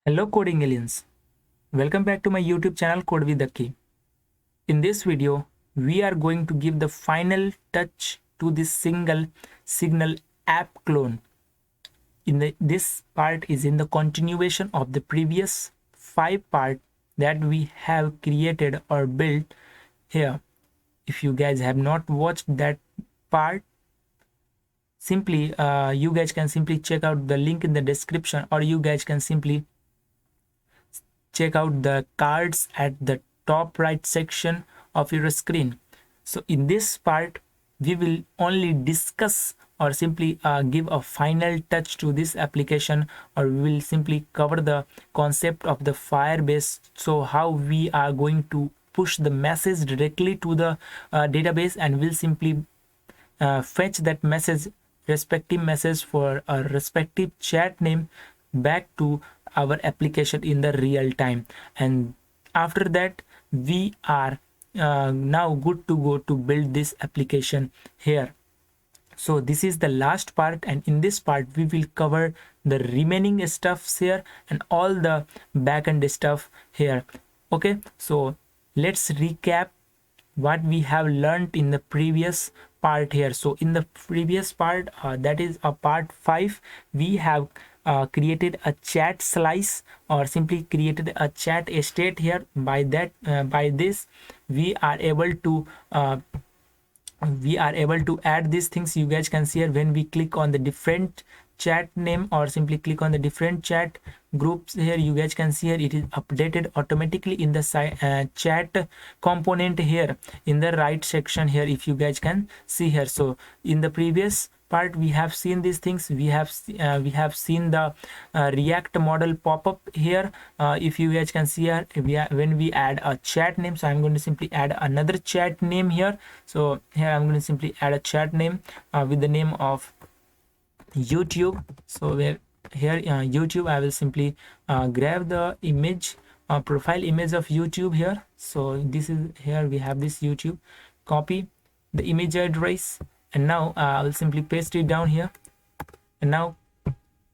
Hello coding aliens, welcome back to my YouTube channel Code with Aki. In this video, we are going to give the final touch to this single Signal app clone. This part is in the continuation of the previous 5 part that we have created or built here. If you guys have not watched that part, simply you guys can simply check out the link in the description, or you guys can simply check out the cards at the top right section of your screen. So in this part, we will only discuss or simply give a final touch to this application, or we will simply cover the concept of the Firebase. So how we are going to push the message directly to the database, and we'll simply fetch that respective message for a respective chat name back to our application in the real time. And after that, we are now good to go to build this application here. So this is the last part, and in this part we will cover the remaining stuffs here and all the backend stuff here. Okay, so let's recap what we have learned in the previous part here. So in the previous part, that is a part 5, we have created a chat slice, or simply created a chat state here. By this we are able to add these things. You guys can see here, when we click on the different chat name or simply click on the different chat groups here, you guys can see here it is updated automatically in the chat component here in the right section here, if you guys can see here. So in the previous part we have seen these things. We have seen the React model pop up here. If you guys can see here, when we add a chat name, so I'm going to simply add another chat name here. So here I'm going to simply add a chat name with the name of YouTube. So where here YouTube, I will simply grab the image, profile image of YouTube here. So this is, here we have this YouTube, copy the image address, and now I will simply paste it down here, and now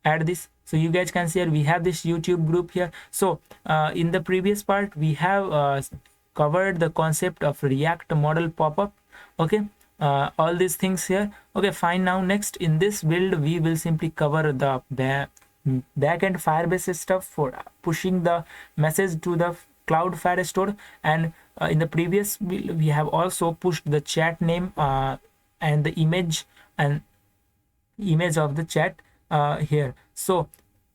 add this. So you guys can see here we have this YouTube group here. So in the previous part we have covered the concept of React model pop-up. Okay, all these things here. Okay, fine. Now next in this build we will simply cover the backend Firebase stuff for pushing the message to the Cloud Firestore. And in the previous build we have also pushed the chat name and the image of the chat here. So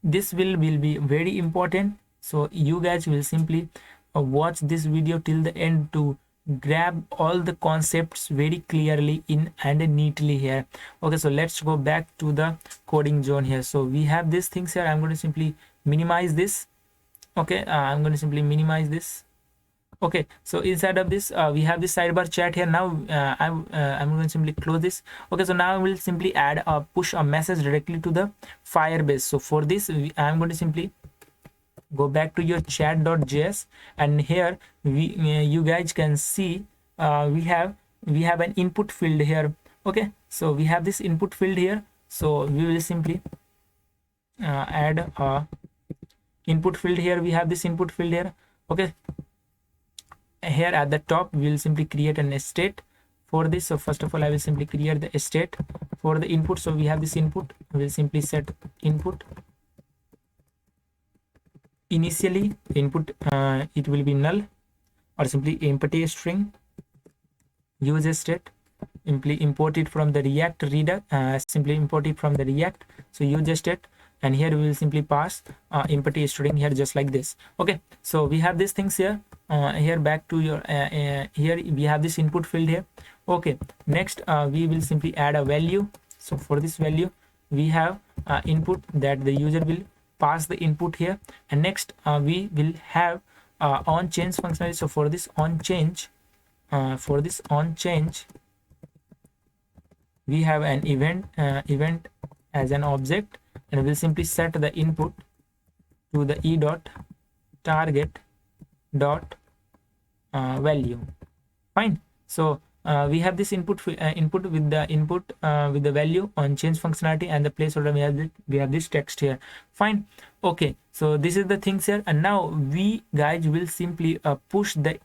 this will be very important. So you guys will simply watch this video till the end to grab all the concepts very clearly in and neatly here. Okay, so let's go back to the coding zone here. So we have these things here. I'm going to simply minimize this. Okay, I'm going to simply minimize this. Okay, so inside of this we have this sidebar chat here. Now I'm going to simply close this. Okay, so now I will simply add a push a message directly to the Firebase. So for this I'm going to simply go back to your chat.js, and here you guys can see we have an input field here. Okay, so we have this input field here. So we will simply add a input field here. We have this input field here. Okay, here at the top we will simply create an state for this. So first of all I will simply create the state for the input. So we have this input. We will simply set input. Initially input it will be null, or simply empty string. Use state, simply import it from the React reader, simply import it from the React. So use state, and here we will simply pass empty string here, just like this. Okay, so we have these things here. Here back to your here we have this input field here. Okay, next we will simply add a value. So for this value we have input that the user will pass the input here, and next we will have on change functionality. So for this on change we have an event as an object, and we'll simply set the input to the e dot target dot value. Fine. So we have this input with the with the value on change functionality, and the placeholder we have this text here. Fine. Okay, so this is the things here, and now we guys will simply push the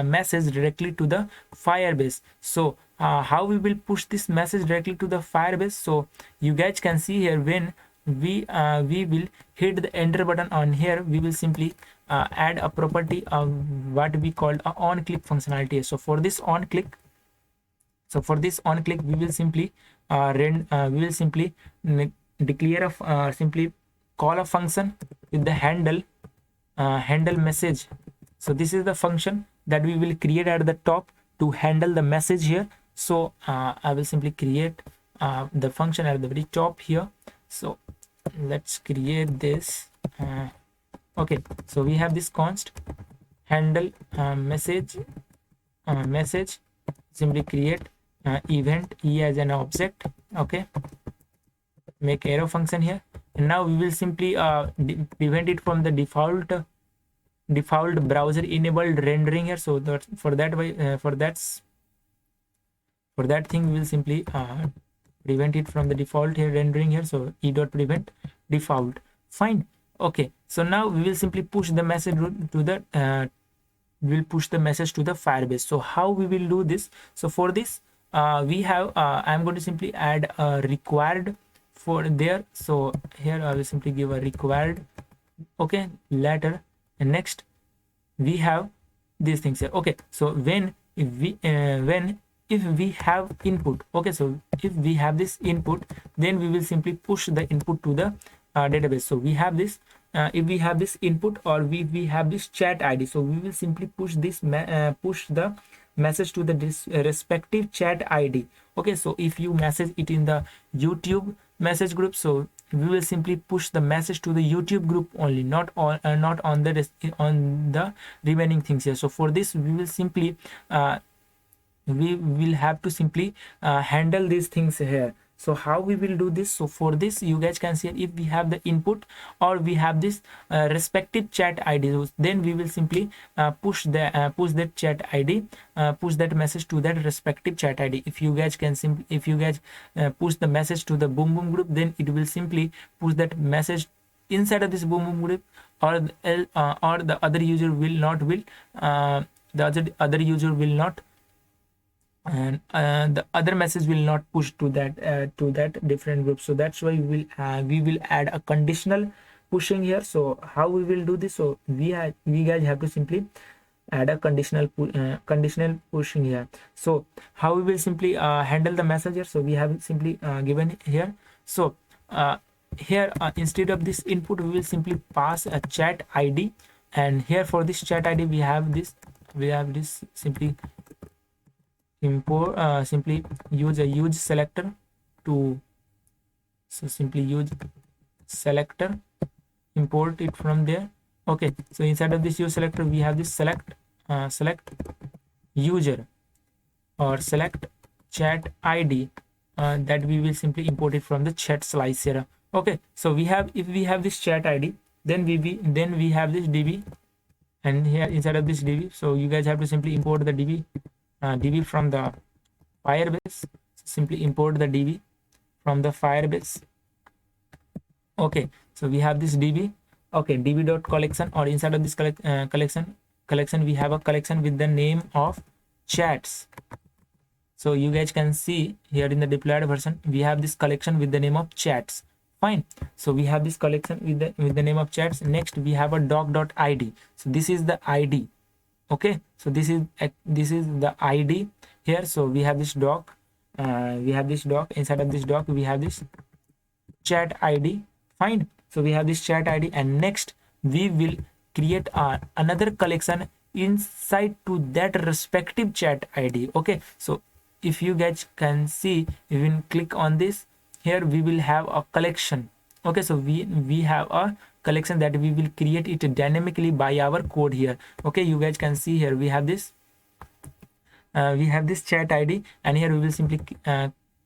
message directly to the Firebase. So how we will push this message directly to the Firebase? So you guys can see here, when we will hit the enter button on here, we will simply add a property of what we called a on click functionality. So for this on click, we will simply declare a simply call a function with the handle message. So this is the function that we will create at the top to handle the message here. So I will simply create the function at the very top here. So let's create this. Okay, so we have this const handle message. Simply create event e as an object. Okay, make arrow function here, and now we will simply prevent it from the default browser enabled rendering here. So that for that thing we will simply prevent it from the default here rendering here. So e.prevent default. Fine. Okay, so now we will simply push the message to the Firebase. So how we will do this? So for this we have I'm going to simply add a required for there. So here I will simply give a required, okay, letter, and next we have these things here. Okay, so if we have input, okay, so if we have this input, then we will simply push the input to the database. So we have this if we have this input, or we have this chat ID, so we will simply push this push the message to the respective chat ID. Okay, so if you message it in the YouTube message group, so we will simply push the message to the YouTube group only, not on the remaining things here. So for this we will simply we will have to simply handle these things here. So how we will do this? So for this, you guys can see, if we have the input or we have this respective chat ID, then we will simply push that chat ID, push that message to that respective chat ID. If you guys can push the message to the boom boom group, then it will simply push that message inside of this boom boom group, or the other user will not and the other message will not push to that different group. So that's why we will add a conditional pushing here. So how we will do this? So we guys have to simply add a conditional pushing here. So how we will simply handle the message here? So we have simply given here. So here instead of this input, we will simply pass a chat ID, and here for this chat ID we have this simply import simply use a use selector to, so simply use selector, import it from there. Okay, so inside of this use selector we have this select user or select chat ID that we will simply import it from the chat slice here. Okay, so if we have this chat ID, then we have this DB, and here inside of this DB, so you guys have to simply import the DB from the Firebase. Simply import the DB from the Firebase. Okay, so we have this DB. Okay, db.collection, or inside of this collection we have a collection with the name of chats. So you guys can see here in the deployed version we have this collection with the name of chats. Fine, so we have this collection with the name of chats. Next we have a doc.id. so this is the ID. Okay, so this is the ID here. So we have this doc, inside of this doc we have this chat ID. Fine, so we have this chat ID, and next we will create another collection inside to that respective chat ID. Okay, so if you guys can see, you can click on this, here we will have a collection. Okay, so we have a collection that we will create it dynamically by our code here. Okay, you guys can see here we have this chat ID, and here we will simply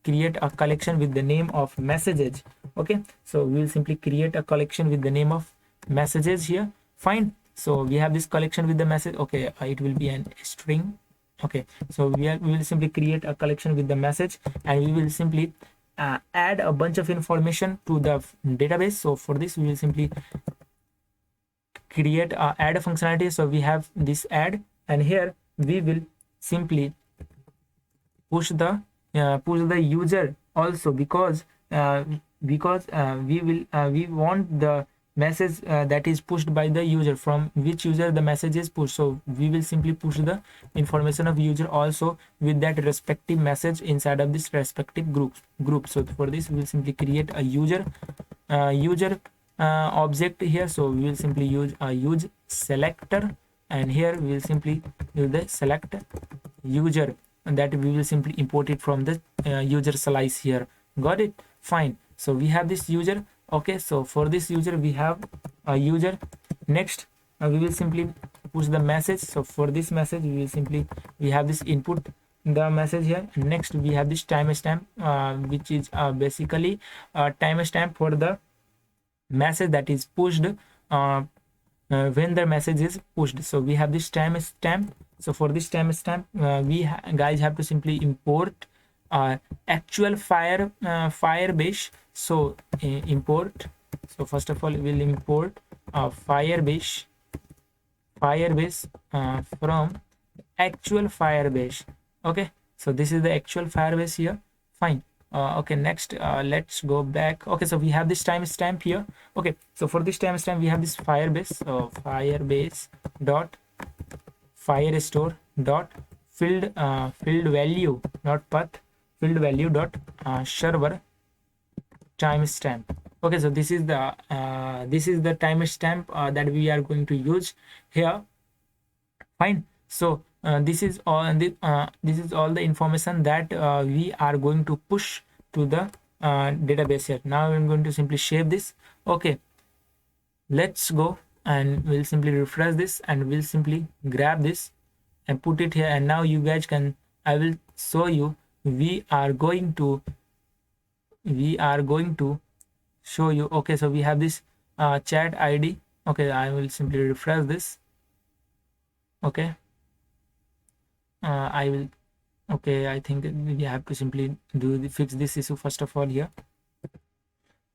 create a collection with the name of messages. Okay, so we will simply create a collection with the name of messages here. Fine, so we have this collection with the message. Okay, it will be an string. Okay, so we will simply create a collection with the message, and we will simply add a bunch of information to the database. So for this we will simply create add a functionality. So we have this add, and here we will simply push the user also, because we want the message that is pushed by the user, from which user the message is pushed. So we will simply push the information of user also with that respective message inside of this respective group. So for this we will simply create a user object here. So we will simply use a use selector, and here we will simply use the select user, and that we will simply import it from the user slice here. Got it? Fine. So we have this user. Okay, so for this user we have a user. Next we will simply push the message. So for this message we have this input the message here. Next we have this timestamp, which is basically a timestamp for the message that is pushed when the message is pushed. So we have this timestamp. So for this timestamp we guys have to simply import actual Firebase. So import. So first of all we'll import Firebase from actual Firebase. Okay, so this is the actual Firebase here. Fine. Okay, next let's go back. Okay, so we have this timestamp here. Okay, so for this timestamp we have this Firebase. So Firebase dot firestore dot field value dot path field value dot server timestamp. Okay, so this is the timestamp that we are going to use here. Fine. So this is all the information that we are going to push to the database here. Now I'm going to simply save this. Okay, let's go, and we'll simply refresh this, and we'll simply grab this and put it here. And now you guys can, I will show you, we are going to show you. Okay, so we have this chat ID. Okay, I will simply refresh this. Okay, I will. Okay, I think we have to simply fix this issue first of all here.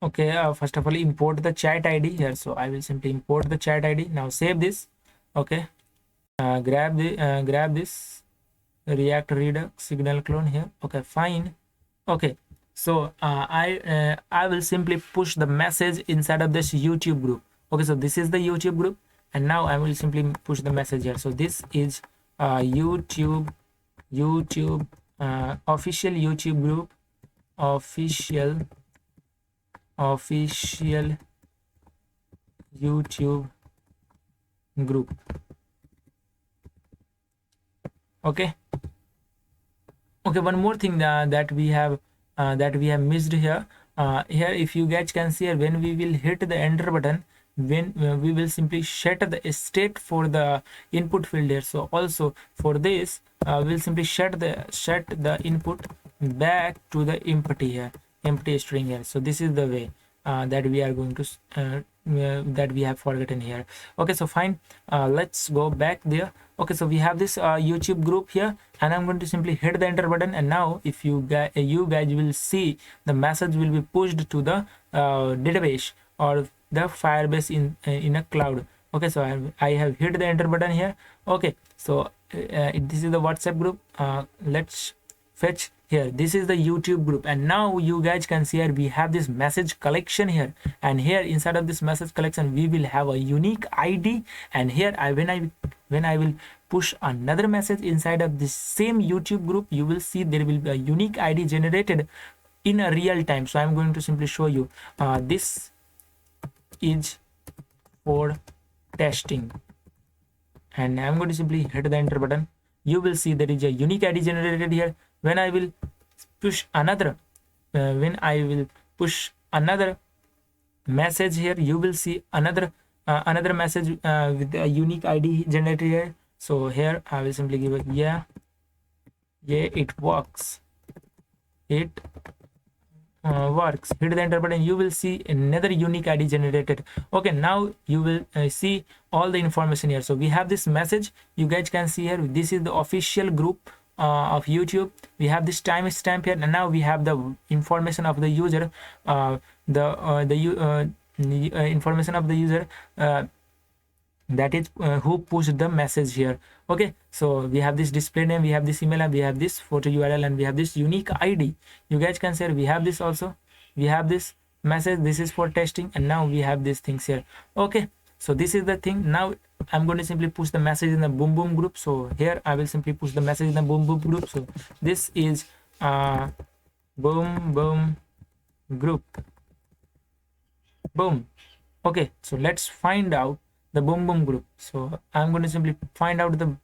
Okay, first of all import the chat ID here. So I will simply import the chat ID. Now save this. Okay, grab this React Redux signal clone here. Okay, fine. Okay, so I will simply push the message inside of this YouTube group. Okay, so this is the YouTube group, and now I will simply push the message here. So this is YouTube official YouTube group, official YouTube group. Okay, one more thing that we have missed here. Here, if you guys can see here, when we will hit the enter button, when we will simply set the state for the input field here. So also for this we'll simply set the input back to the empty string here. So this is the way that we are going to that we have forgotten here. Okay, so fine, let's go back there. Okay, so we have this YouTube group here, and I'm going to simply hit the enter button, and now if you guys will see the message will be pushed to the database or the Firebase in a cloud. Okay, so I have hit the enter button here. Okay, so this is the WhatsApp group. Let's fetch here. This is the YouTube group, and now you guys can see here we have this message collection here, and here inside of this message collection we will have a unique ID, and here when I will push another message inside of this same YouTube group, you will see there will be a unique ID generated in a real time. So I'm going to simply show you. This is for testing, and I'm going to simply hit the enter button. You will see there is a unique ID generated here. When I will push another message here, you will see another message with a unique ID generated here. So here I will simply give it yeah, it works. works. Hit the enter button, you will see another unique ID generated. Okay, now you will see all the information here. So we have this message, you guys can see here, this is the official group of YouTube. We have this timestamp here, and now we have the information of the user, information of the user, that is who pushed the message here. Okay, so we have this display name, we have this email, and we have this photo URL, and we have this unique ID. You guys can say we have this also, we have this message, this is for testing, and now we have these things here. Okay, so this is the thing. Now I'm going to simply push the message in the boom boom group. So here I will simply push the message in the boom boom group. So this is boom boom group, boom. Okay, so let's find out the boom boom group. So I'm going to simply find out the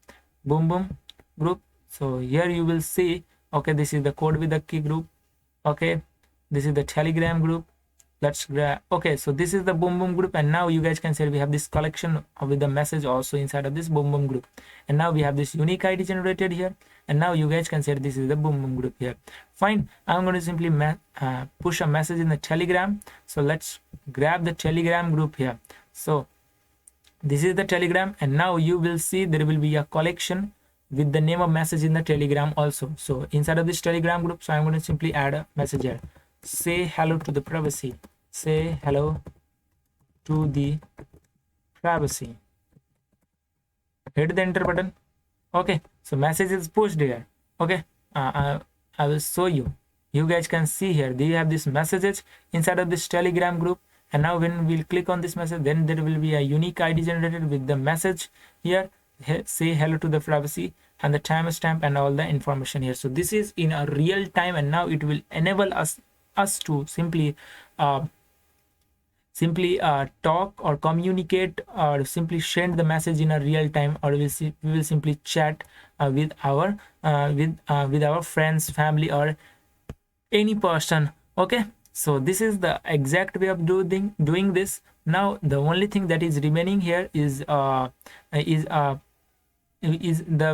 boom boom group. So here you will see, okay, this is the Code with Ducky group. Okay, this is the Telegram group. Let's grab, okay, so this is the boom boom group, and now you guys can see we have this collection with the message also inside of this boom boom group, and now we have this unique ID generated here, and now you guys can see this is the boom boom group here. Fine, I'm going to simply push a message in the Telegram. So let's grab the Telegram group here. So this is the Telegram, and now you will see there will be a collection with the name of message in the Telegram also. So inside of this Telegram group, so I'm going to simply add a message here. Say hello to the privacy. Say hello to the privacy. Hit the enter button. Okay, so message is pushed here. Okay, I will show you. You guys can see here, they have these messages inside of this Telegram group, and now when we'll click on this message, then there will be a unique ID generated with the message here. Say hello to the privacy, and the timestamp and all the information here. So this is in a real time, and now it will enable us to simply talk or communicate or simply send the message in a real time, or we will simply chat with our friends, family, or any person. Okay, so this is the exact way of doing this. Now the only thing that is remaining here is the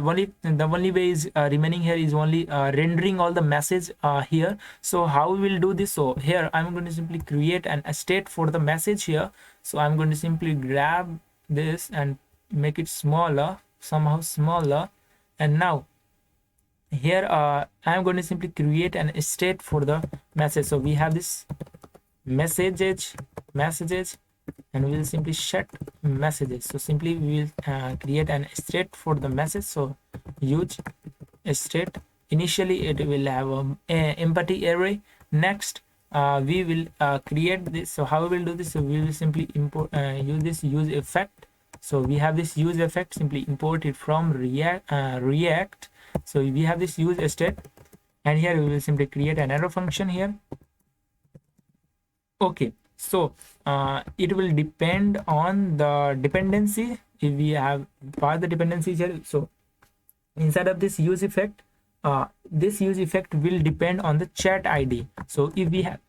only way is remaining here is only rendering all the message here. So how we will do this? So here I'm going to simply create a state for the message here. So I'm going to simply grab this and make it smaller, somehow smaller, and now here I'm going to simply create an state for the message. So we have this messages, and we will simply set messages. So simply we will create an state for the message. So use state. Initially it will have a empty array. Next we will create this. So how we will do this? So we will simply import use this use effect. So we have this use effect, simply import it from React. So we have this use state, and here we will simply create an arrow function here. Okay, so it will depend on the dependency. If we have pass the dependencies here, so inside of this use effect, this use effect will depend on the chat ID. So if we have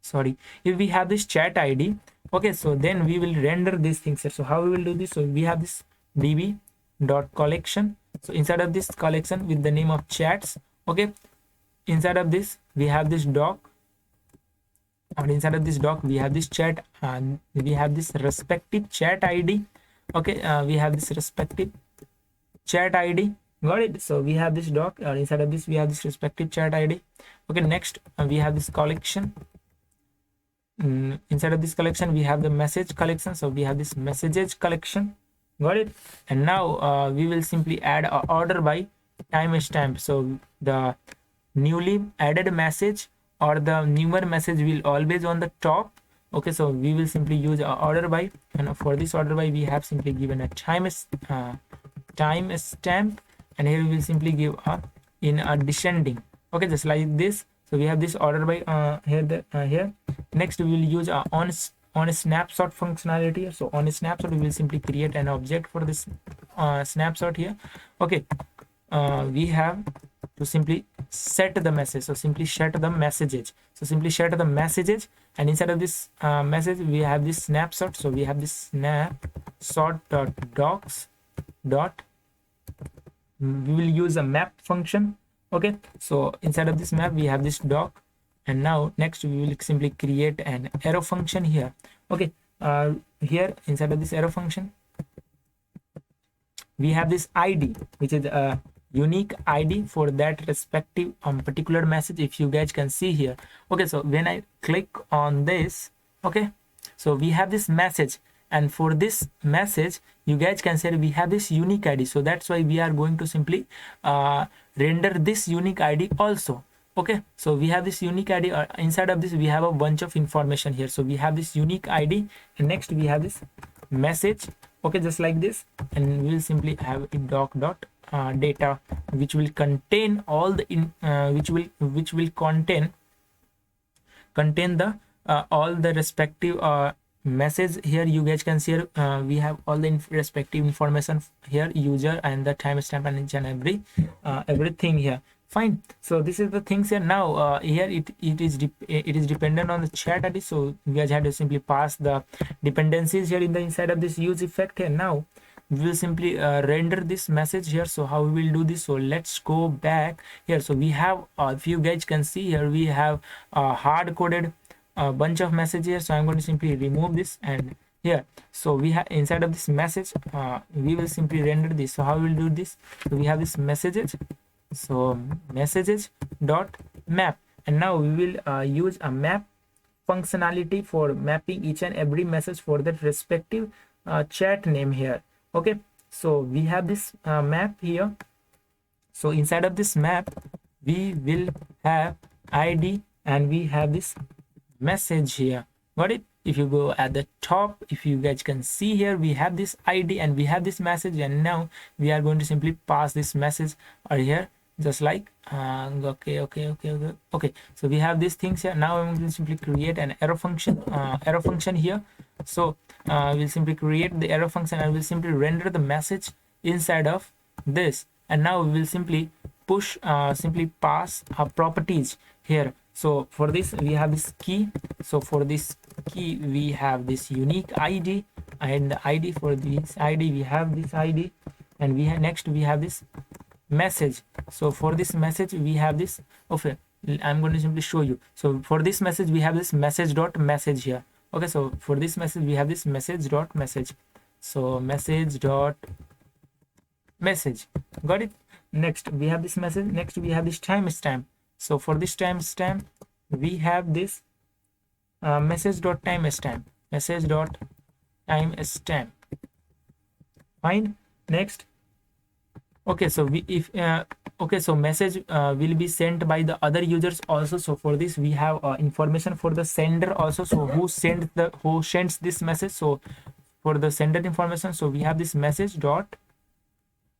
sorry, if we have this chat ID, okay, so then we will render these things here. So how we will do this? So we have this db.collection. So inside of this collection with the name of chats, okay, inside of this we have this doc, and inside of this doc we have this chat, and we have this respective chat ID. Okay, we have this respective chat ID. Got it? So we have this doc, inside of this we have this respective chat ID. Okay, next we have this collection. Inside of this collection we have the message collection. So we have this messages collection. Got it? And now we will simply add a order by timestamp. So the newly added message or the newer message will always on the top. Okay, so we will simply use a order by, and for this order by we have simply given a timestamp, and here we will simply give a in a descending. Okay, just like this. So we have this order by here. Next we will use on a snapshot functionality. So on a snapshot we will simply create an object for this snapshot here. Okay, we have to simply set the message. So simply set the messages. So simply set the messages, and inside of this message we have this snapshot. So we have this snapshot docs dot, we will use a map function. Okay, so inside of this map we have this doc And now next we will simply create an arrow function here. Okay, here inside of this arrow function we have this id, which is a unique id for that respective particular message, if you guys can see here. Okay, so when I click on this, okay, so we have this message, and for this message you guys can say we have this unique id, so that's why we are going to simply render this unique id also. Okay, so we have this unique id, inside of this we have a bunch of information here. So we have this unique id, and next we have this message. Okay, just like this, and we will simply have a doc dot data, which will contain all the which will contain the all the respective message here. You guys can see we have all the respective information here, user and the timestamp and each and everything here. Fine, so this is the things here. Now here it is dependent on the chat ID, so you guys have to simply pass the dependencies here in the inside of this use effect here. Now we will simply render this message here. So how we will do this? So let's go back here. So we have if you guys can see here, we have hard coded a bunch of messages. So I'm going to simply remove this, and here, so we have inside of this message we will simply render this. So how we will do this? So we have this messages, so messages dot map, and now we will use a map functionality for mapping each and every message for that respective chat name here. Okay, so we have this map here. So inside of this map we will have id, and we have this message here. Got it? If you go at the top, if you guys can see here, we have this id and we have this message, and now we are going to simply pass this message or here, just like okay. So we have these things here. Now I'm going to simply create an arrow function here. So we'll simply create the arrow function, and we'll simply render the message inside of this. And now we will simply push simply pass properties here. So for this we have this key. So for this key we have this unique id, and the id for this id we have this id, and we have next we have this message. So for this message we have this, okay, I'm going to simply show you. So for this message we have this message dot message here. Okay, so for this message we have this message dot message. So message dot message. Got it? Next we have this message. Next we have this timestamp. So for this timestamp we have this message dot timestamp. Message dot timestamp. Fine. Next, okay, so we if okay, so message will be sent by the other users also. So for this we have information for the sender also. So who sends this message? So for the sender information, so we have this message dot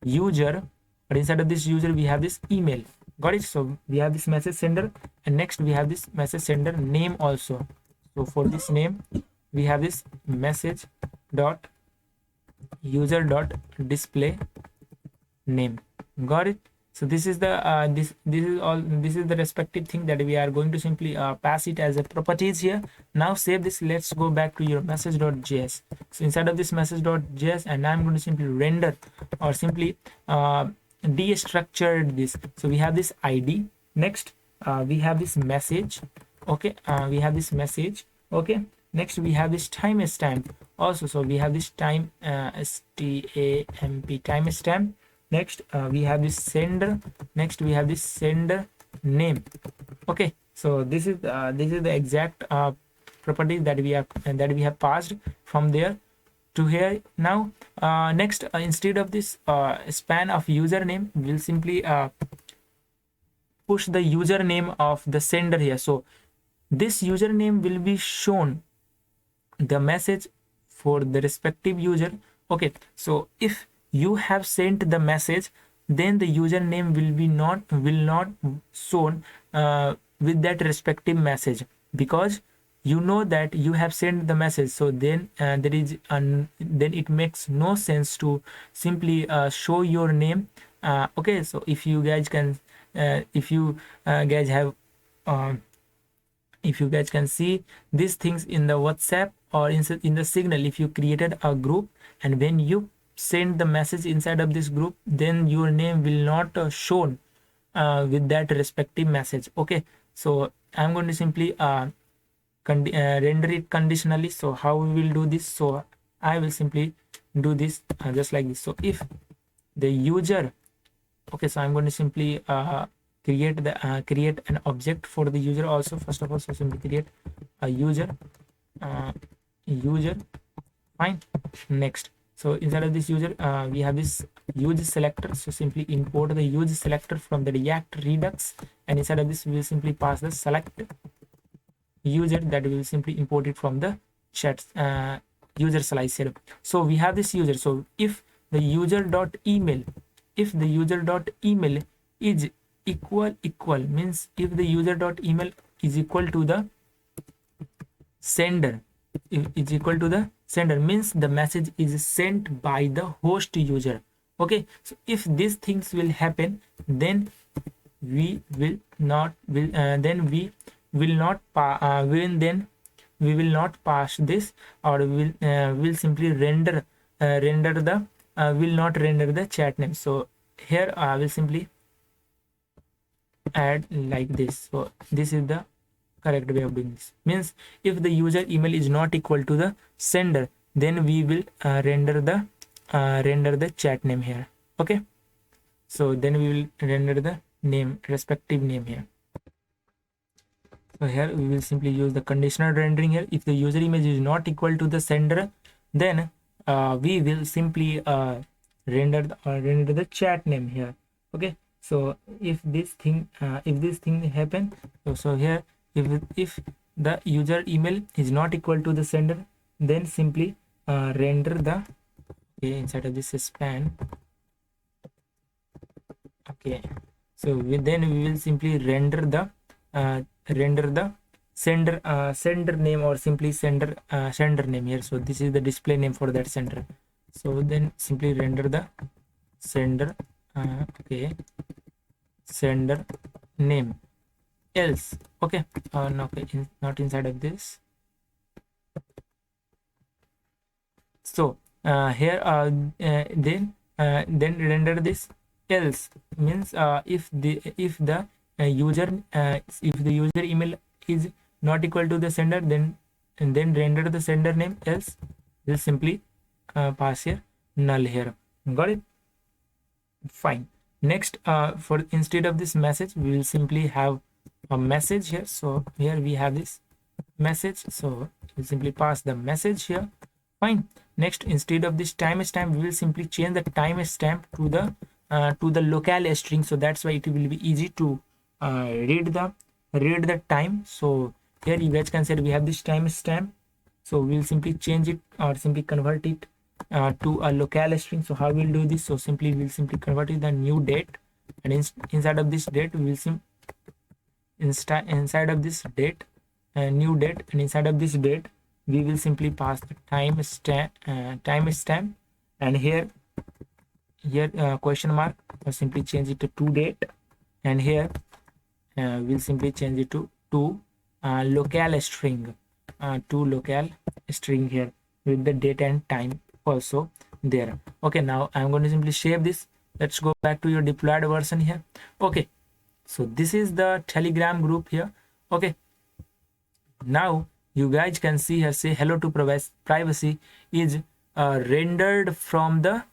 user, but inside of this user we have this email. Got it? So we have this message sender, and next we have this message sender name also. So for this name we have this message dot user dot display name. Got it? So this is the this is the respective thing that we are going to simply pass it as a properties here. Now save this. Let's go back to your message.js. So inside of this message.js, and I'm going to simply render or simply destructured this. So we have this id. Next we have this message. Okay, we have this message. Okay, next we have this timestamp also. So we have this time stamp timestamp. Next we have this sender. Next we have this sender name. Okay, so this is the exact property that we have passed from there to here. Now next instead of this span of username, we'll simply push the username of the sender here. So this username will be shown the message for the respective user. Okay, so if you have sent the message, then the username will not shown with that respective message, because you know that you have sent the message. So then then it makes no sense to simply show your name. Okay, so if you guys can if you guys have if you guys can see these things in the WhatsApp or in the Signal, if you created a group and when you send the message inside of this group, then your name will not shown with that respective message. Okay, so I'm going to simply render it conditionally. So how we will do this? So I will simply do this just like this. So if the user, okay, so I'm going to simply create an object for the user also. First of all, so simply create a user, user, fine. Next, so inside of this user, we have this use selector. So simply import the use selector from the React Redux, and inside of this we will simply pass the select user, that we will simply import it from the chat user slicer. So we have this user. So if the user dot email, if the user dot email is equal means if the user dot email is equal to the sender, is equal to the sender means the message is sent by the host user. Okay, so if these things will happen, then we will not then we will not we will not pass this, or will simply render the will not render the chat name. So here I will simply add like this. So this is the correct way of doing this. Means if the user email is not equal to the sender, then we will render the chat name here. Okay, so then we will render the name, respective name here. So here we will simply use the conditional rendering here. If the user image is not equal to the sender, then we will simply render the chat name here. Okay, so if this thing happen, so here if the user email is not equal to the sender, then simply render the, okay, inside of this span. Okay, so then we will simply render the sender name, or simply sender name here. So this is the display name for that sender. So then simply render the sender okay, sender name, else. Okay, no, okay, not inside of this. So here then render this else means if the user email is not equal to the sender, then render the sender name, else will simply pass here null here. Got it? Fine. Next, for instead of this message, we will simply have a message here. So here we have this message, so we'll simply pass the message here. Fine. Next, instead of this timestamp, we will simply change the timestamp to the local string. So that's why it will be easy to read the time. So here you guys can say we have this timestamp. So we'll simply change it, or simply convert it to a local string. So how we'll do this? So simply we'll simply convert it the new date, and inside of this date we will inside of this date new date, and inside of this date we will simply pass the timestamp, and here question mark, or simply change it to date, and here we'll simply change it to local string, here with the date and time also there. Okay, now I'm going to simply save this. Let's go back to your deployed version here. Okay, so this is the Telegram group here. Okay, now you guys can see here, say hello to privacy is rendered from the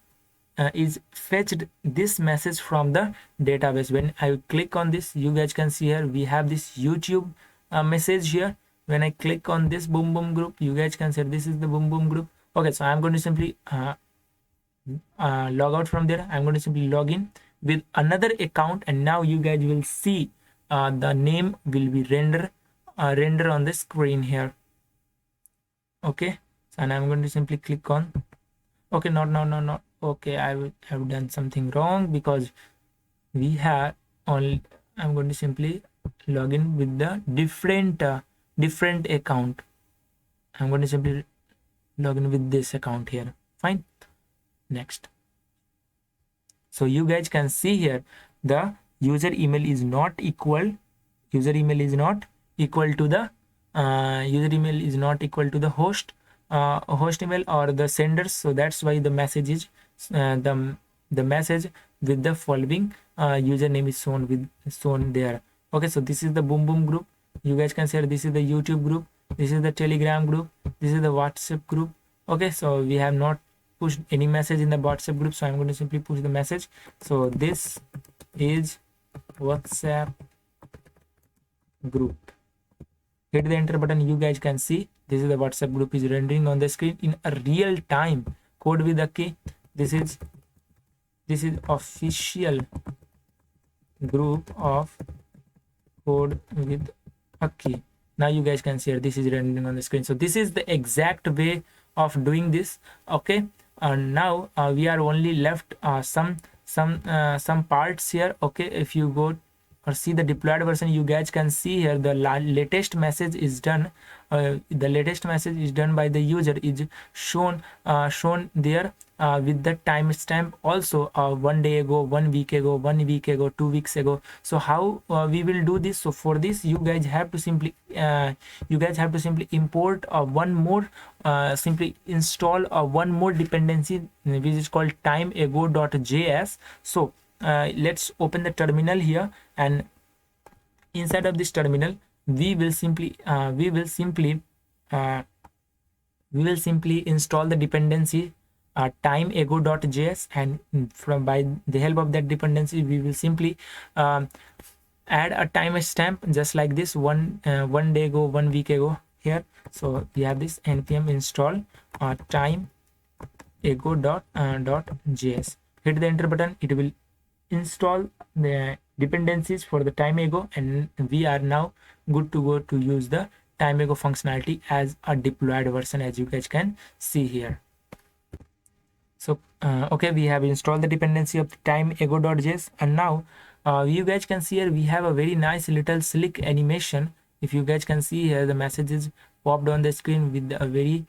is fetched this message from the database. When I click on this, you guys can see here we have this YouTube message here. When I click on this boom boom group, you guys can see this is the boom boom group. Okay, so I'm going to simply log out from there. I'm going to simply log in with another account, and now you guys will see the name will be render on the screen here. Okay, and I'm going to simply click on, okay, not okay, I have done something wrong, because we have only, I'm going to simply log in with the different account. I'm going to simply log in with this account here. Fine. Next, so you guys can see here the user email is not equal to the host email or the senders. So that's why the message is the message with the following username is shown there. Okay, so this is the boom boom group. you guys can see this is the YouTube group, this is the Telegram group, this is the WhatsApp group. Okay, so we have not pushed any message in the WhatsApp group, so I'm going to simply push the message. So this is WhatsApp group. Hit the enter button. You guys can see this is the WhatsApp group is rendering on the screen in a real time. Code with Aki. This is official group of Code with Aki. Now you guys can see this is rendering on the screen. So this is the exact way of doing this. Okay, and now we are only left some parts here. Okay, if you go or see the deployed version, you guys can see here the latest message is done. The latest message is done by the user is shown there with the timestamp also, 1 day ago, 1 week ago, 1 week ago, 2 weeks ago. So how we will do this? So for this, you guys have to simply import one more, simply install one more dependency which is called timeago.js. So let's open the terminal here, and inside of this terminal we will simply install the dependency timeago.js, and from by the help of that dependency we will simply add a timestamp just like this, 1 day ago, 1 week ago here. So we have this npm install timeago.js. hit the enter button. It will install the dependencies for the timeago, and we are now good to go to use the timeago functionality as a deployed version, as you guys can see here. So okay, we have installed the dependency of timeago.js, and now you guys can see here we have a very nice little slick animation. If you guys can see here, the messages popped on the screen with a very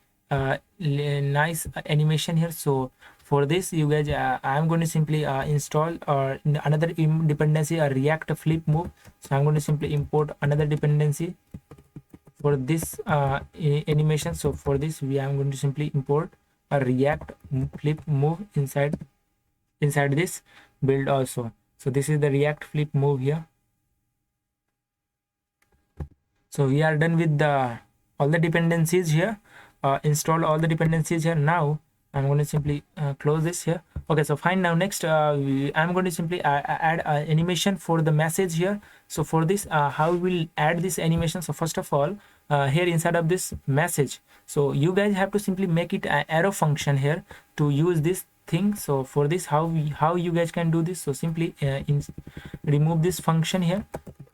nice animation here. So for this, you guys, I'm going to simply install another dependency, a React flip move. So I'm going to simply import another dependency for this animation. So for this, I'm going to simply import a React flip move inside this build also. So this is the React flip move here. So we are done with all the dependencies here. Install all the dependencies here. Now I'm going to simply close this here. Okay, so fine. Now next I'm going to simply add animation for the message here. So for this, how we'll add this animation? So first of all, here inside of this message, so you guys have to simply make it an arrow function here to use this thing. So for this, how you guys can do this? So simply remove this function here.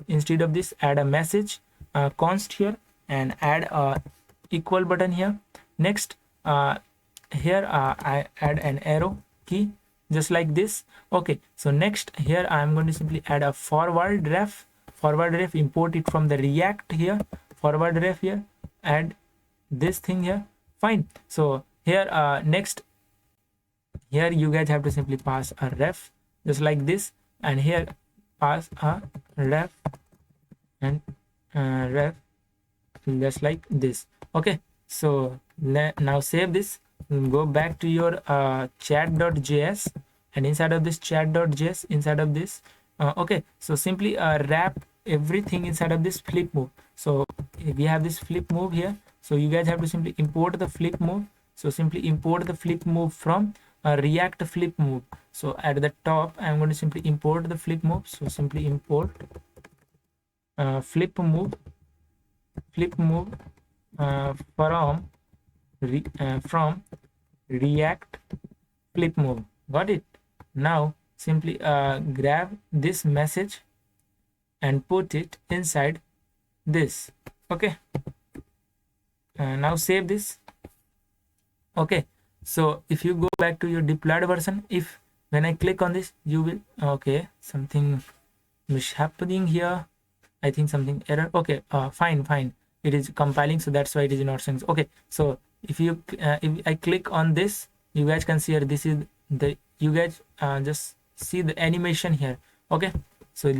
Instead of this, add a message const here and add a equal button here. Next here I add an arrow key just like this. Okay, so next here I am going to simply add a forward ref. Import it from the React here, forward ref here, add this thing here. Fine. So here next here you guys have to simply pass a ref just like this, and here pass a ref and ref just like this. Okay, so now save this, go back to your chat.js, and inside of this chat.js, inside of this okay, so simply wrap everything inside of this flip move. So we have this flip move here, so you guys have to simply import the flip move. So simply import the flip move from React flip move. So at the top I'm going to simply import the flip move. So simply import flip move from React flip move. Got it? Now simply grab this message and put it inside this. Okay, now save this. Okay, so if you go back to your deployed version, if when I click on this, you will, okay, something is happening here. I think something error. Okay, fine, it is compiling, so that's why it is not saying. Okay, so if you if I click on this, you guys can see here, this is the, you guys just see the animation here. Okay, so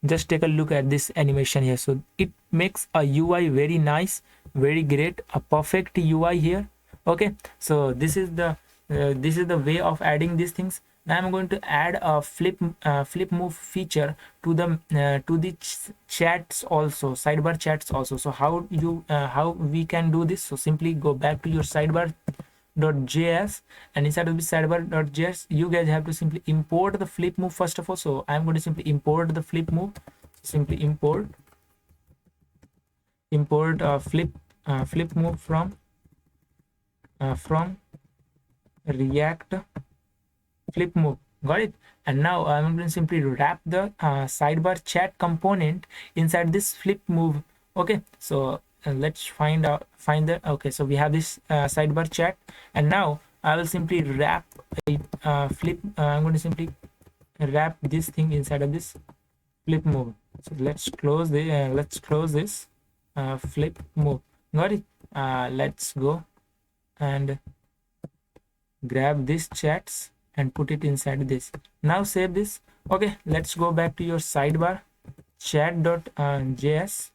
just take a look at this animation here. So it makes a UI very nice, very great, a perfect UI here. Okay, so this is the way of adding these things. Now I'm going to add a flip move feature to the chats also, sidebar chats also. So how we can do this? So simply go back to your sidebar.js, and inside of the sidebar.js you guys have to simply import the flip move first of all. So I'm going to simply import the flip move. Simply import flip move from React flip move. Got it? And now I'm going to simply wrap the sidebar chat component inside this flip move. Okay, so let's find the okay, so we have this sidebar chat, and now I will simply wrap a I'm going to simply wrap this thing inside of this flip move. So let's close this flip move. Got it? Let's go and grab these chats and put it inside this. Now save this. Okay, let's go back to your sidebar chat.js,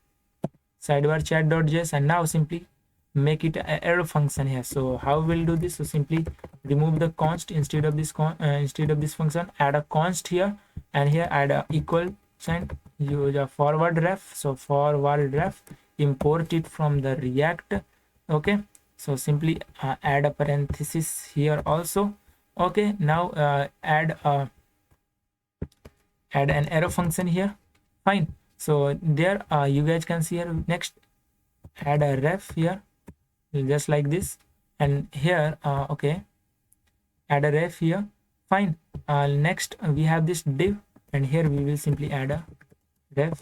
sidebar chat.js, and now simply make it an arrow function here. So how we'll do this? So simply remove the const instead of this function, add a const here, and here add a equal sign, use a forward ref. So forward ref, import it from the React. Okay, so simply add a parenthesis here also. Okay, now add an arrow function here. Fine. So there you guys can see here. Next, add a ref here, just like this, and here okay, add a ref here. Fine. Next we have this div, and here we will simply add a ref,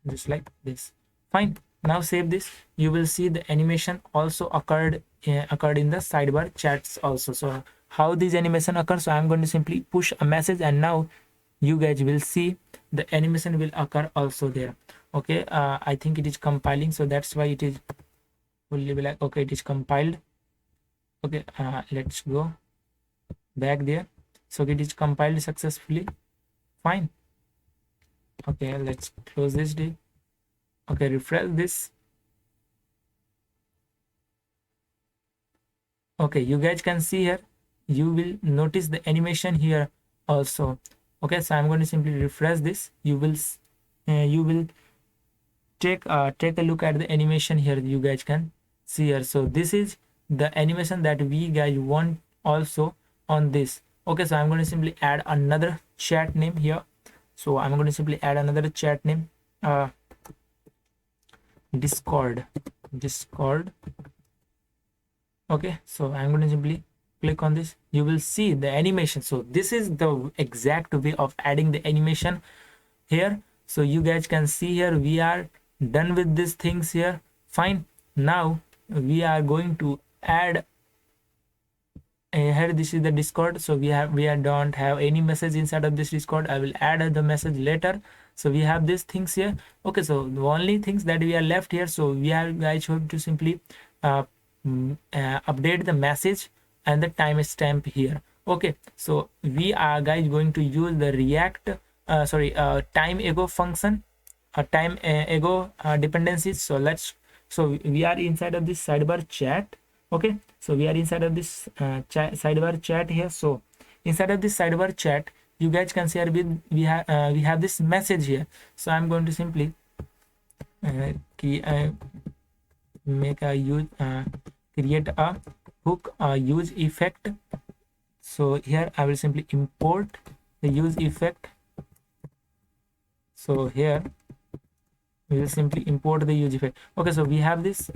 just like this. Fine. Now save this. You will see the animation also occurred in the sidebar chats also. So how this animation occurs? So I'm going to simply push a message, and now you guys will see the animation will occur also there. Okay, I think it is compiling, so that's why it is fully black. Okay, it is compiled. Okay, let's go back there. So it is compiled successfully. Fine. Okay, let's close this div. Okay, refresh this. Okay, you guys can see here, you will notice the animation here also. Okay, so I'm going to simply refresh this. You will take a look at the animation here. You guys can see here. So this is the animation that we guys want also on this. Okay, so I'm going to simply add another chat name here. So I'm going to simply add another chat name, Discord. Okay, so I'm going to simply click on this. You will see the animation. So this is the exact way of adding the animation here. So you guys can see here, we are done with these things here. Fine. Now we are going to add here, this is the Discord. So we don't have any message inside of this Discord. I will add the message later. So we have these things here. Okay, so the only things that we are left here, so we are guys have to simply update the message and the timestamp here. Okay, so we are guys going to use the React time ago function, time ago dependencies. So we are inside of this sidebar chat. Okay, so we are inside of this sidebar chat here. So inside of this sidebar chat, you guys can see here we have this message here. So I'm going to simply make a use create a hook use effect. So here I will simply import the use effect. So here we will simply import the use effect. Okay, so we have this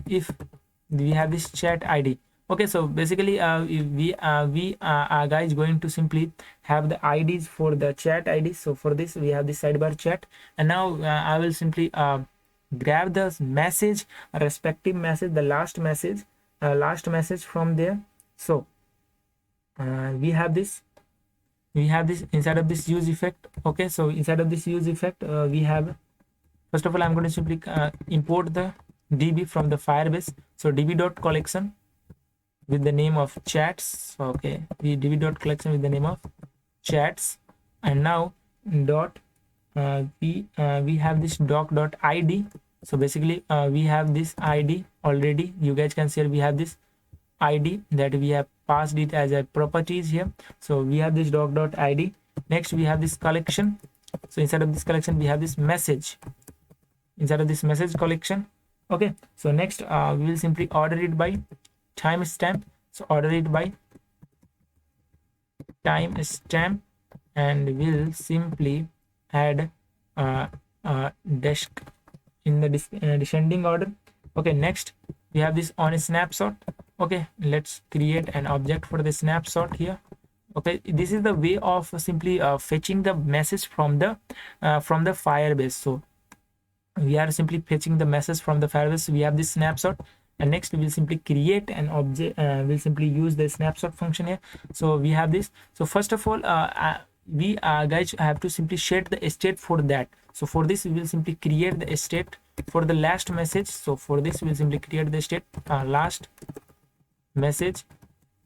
chat ID. Okay, so basically we are guys going to simply have the IDs for the chat IDs. So for this we have this sidebar chat, and now I will simply grab the message, respective message, the last message from there. So we have this inside of this use effect. Okay, so inside of this use effect we have, first of all, I'm going to simply import the DB from the Firebase. So db.collection with the name of chats. Okay, db.collection with the name of chats, and now dot we have this doc.id. So basically we have this ID already. You guys can see we have this ID that we have passed it as a properties here. So we have this doc.id. Next we have this collection. So inside of this collection we have this message. Inside of this message collection, okay. So next we will simply order it by timestamp. So order it by timestamp, and we'll simply add desk in the descending order. Okay, next we have this on a snapshot. Okay, let's create an object for the snapshot here. Okay, this is the way of simply fetching the message from the Firebase. So we are simply fetching the message from the Firebase. We have this snapshot, and next we will simply create an object. We'll simply use the snapshot function here. So we have this. So first of all, we guys have to simply set the state for that. So for this we will simply create the state for the last message. So for this we will simply create the state last message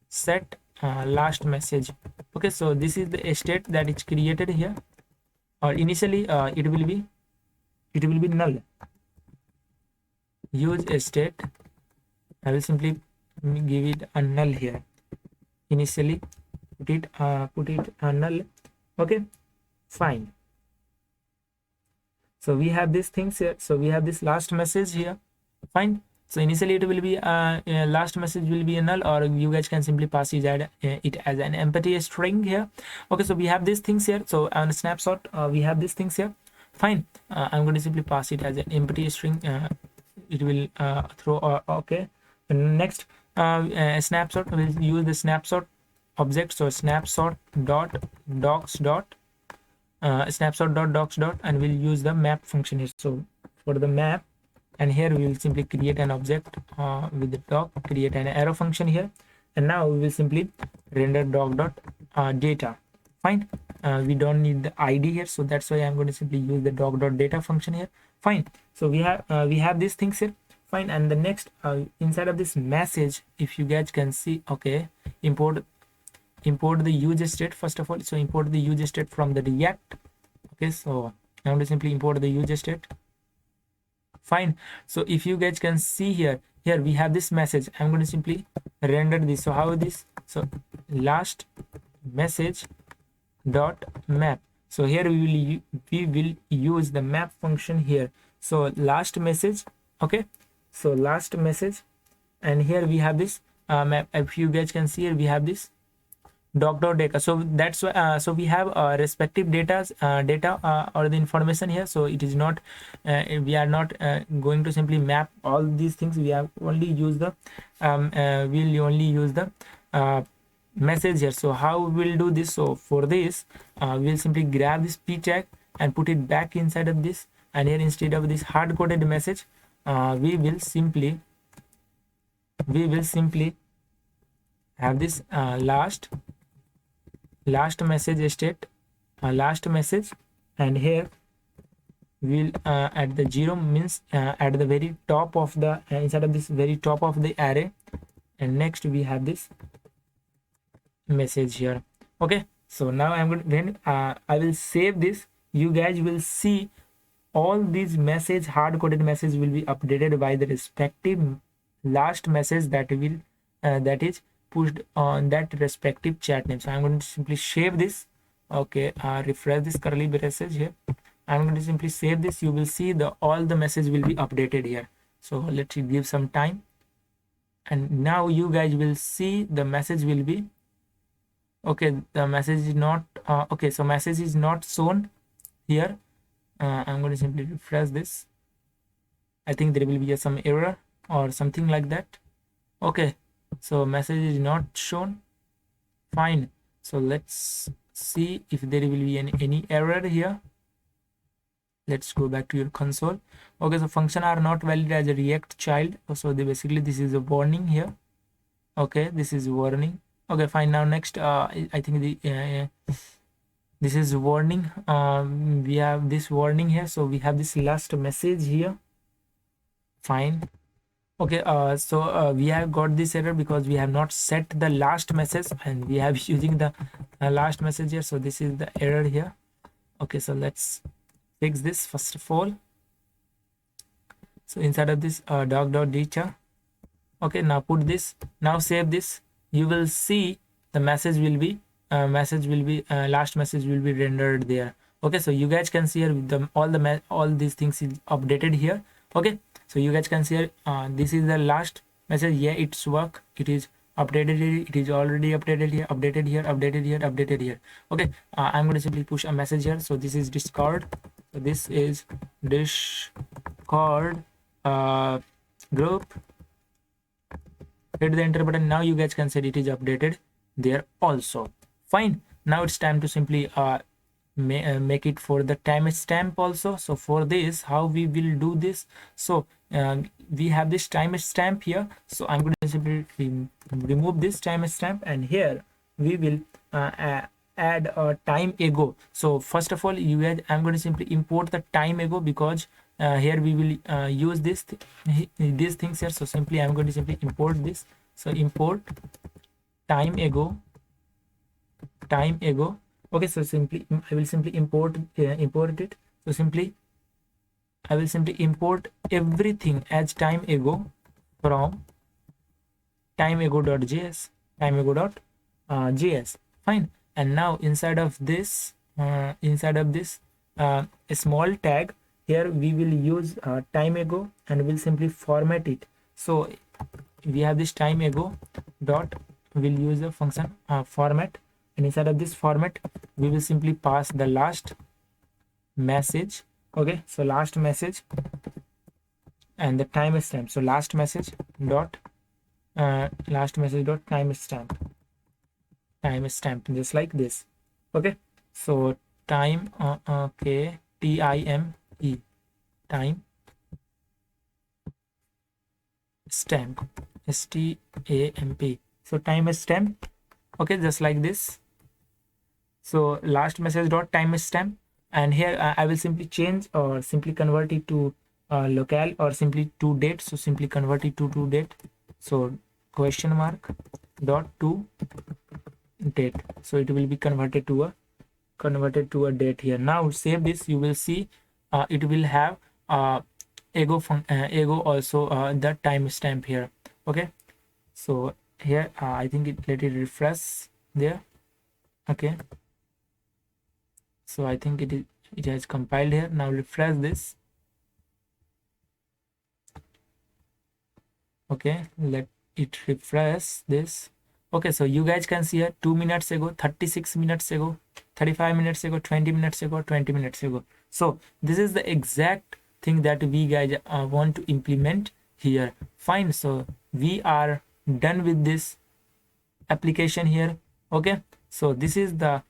set last message. Okay, so this is the state that is created here, or initially it will be null. Use a state. I will simply give it a null here. Initially put it a null. Okay, fine. So we have these things here. So we have this last message here. Fine. So initially it will be last message will be a null, or you guys can simply pass it as an empty string here. Okay, so we have these things here. So on a snapshot we have these things here. Fine. I'm going to simply pass it as an empty string. It will throw okay. And next snapshot, will use the snapshot object. So snapshot dot docs dot snapshot dot docs dot, and we'll use the map function here. So for the map, and here we will simply create an object with the doc, create an arrow function here, and now we will simply render doc dot data. Fine. We don't need the id here, so that's why I'm going to simply use the doc dot data function here. Fine. So we have these things here. Fine. And the next inside of this message, if you guys can see, okay, import the use state first of all. So import the use state from the React. Okay, so I'm going to simply import the use state. Fine. So if you guys can see here we have this message. I'm going to simply render this. So how this? So last message dot map. So here we will use the map function here. So last message. Okay, so last message, and here we have this map. If you guys can see here, we have this doc.data. So that's why so we have respective data or the information here. So it is not we are not going to simply map all these things. We have only use the we'll only use the message here. So how we'll do this? So for this we'll simply grab this p tag and put it back inside of this, and here instead of this hard-coded message we will simply have this last message state, last message, and here we'll at the 0 means at the very top of the inside of this very top of the array, and next we have this message here. Okay, so now I'm going to, when I will save this, you guys will see all these message, hard-coded message will be updated by the respective last message that will that is pushed on that respective chat name. So I'm going to simply save this. Okay, refresh this curly braces here. I'm going to simply save this. You will see all the message will be updated here. So let's give some time, and now you guys will see the message will be okay. The message is not okay, so message is not shown here. I'm going to simply refresh this. I think there will be some error or something like that. Okay, so message is not shown. Fine. So let's see if there will be any error here. Let's go back to your console. Okay, so function are not valid as a React child. So basically this is a warning here. Okay, this is warning. Okay, fine. Now next I think the this is warning. We have this warning here. So we have this last message here. Fine. Okay, so we have got this error because we have not set the last message, and we have using the last message here. So this is the error here. Okay, so let's fix this first of all. So inside of this doc.data. Okay, now put this, now save this. you will see the message will be last message will be rendered there. Okay, so you guys can see here all these things is updated here. Okay, so you guys can see here, this is the last message. Yeah, it's work, it is updated here, it is already updated here, updated here, updated here, updated here. Okay, I'm going to simply push a message here. So this is Discord, so this is Discord group. Hit the enter button. Now you guys can see it is updated there also. Fine, now it's time to simply make it for the timestamp also. So for this, how we will do this? So we have this timestamp here, so I'm going to simply remove this timestamp, and here we will add a time ago. So first of all, I'm going to simply import the time ago, because here we will use these things here. So simply I'm going to simply import this. So import time ago. Okay, so simply I will simply import it. So simply I will simply import everything as time ago from timeago.js, timeago.js. Fine, and now inside of this a small tag here, we will use time ago, and we'll simply format it. So we have this time ago dot, we'll use the function format, and inside of this format we will simply pass the last message. Okay, so last message and the timestamp. So last message dot timestamp, just like this. Okay, so time okay, time time stamp, stamp. So timestamp. Okay, just like this. So last message dot timestamp, and here I will simply change or simply convert it to locale, or simply to date. So simply convert it to date. So question mark dot to date. So it will be converted to a date here. Now save this. You will see it will have ego also the timestamp here. Okay, so here I think let it refresh there. Okay, so I think it has compiled here. Now refresh this. Okay, let it refresh this. Okay, so you guys can see here 2 minutes ago, 36 minutes ago, 35 minutes ago, 20 minutes ago, 20 minutes ago. So this is the exact thing that we guys want to implement here. Fine, so we are done with this application here. Okay, so this is the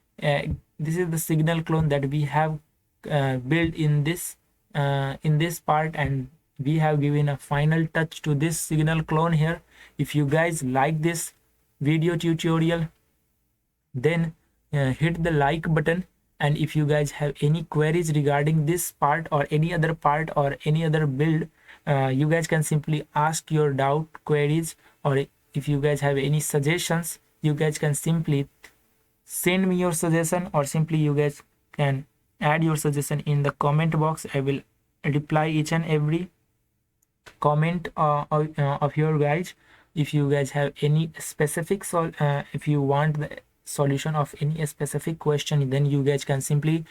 signal clone that we have built in this part, and we have given a final touch to this signal clone here. If you guys like this video tutorial, then hit the like button, and if you guys have any queries regarding this part or any other part or any other build, you guys can simply ask your doubt queries, or if you guys have any suggestions, you guys can simply send me your suggestion, or simply you guys can add your suggestion in the comment box. I will reply each and every comment of your guys. If you guys have any specific if you want the solution of any specific question, then you guys can simply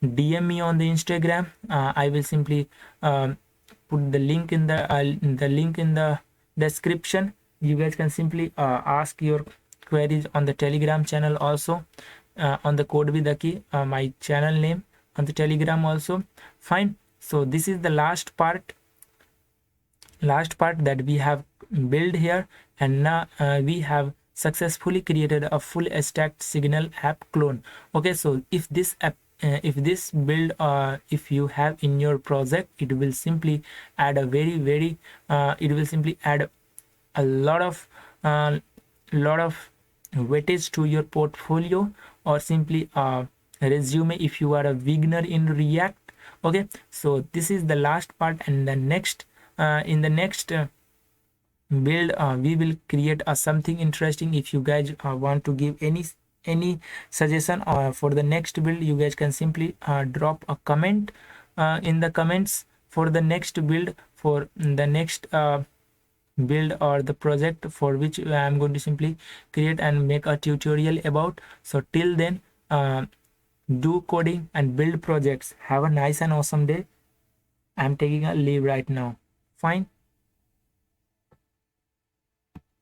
DM me on the Instagram. I will simply put the link in the description. You guys can simply ask your queries on the Telegram channel also, on the Code with Aki, my channel name on the Telegram also. Fine, so this is the last part that we have built here, and now we have successfully created a full stack signal app clone. Okay, so if this build if you have in your project, it will simply add a very it will simply add a lot of weightage to your portfolio, or simply resume if you are a beginner in React. Okay, so this is the last part, and the next in the next build we will create something interesting. If you guys want to give any suggestion for the next build, you guys can simply drop a comment in the comments for the next build, for the next build or the project for which I am going to simply create and make a tutorial about. So till then, do coding and build projects. Have a nice and awesome day. I'm taking a leave right now. Fine.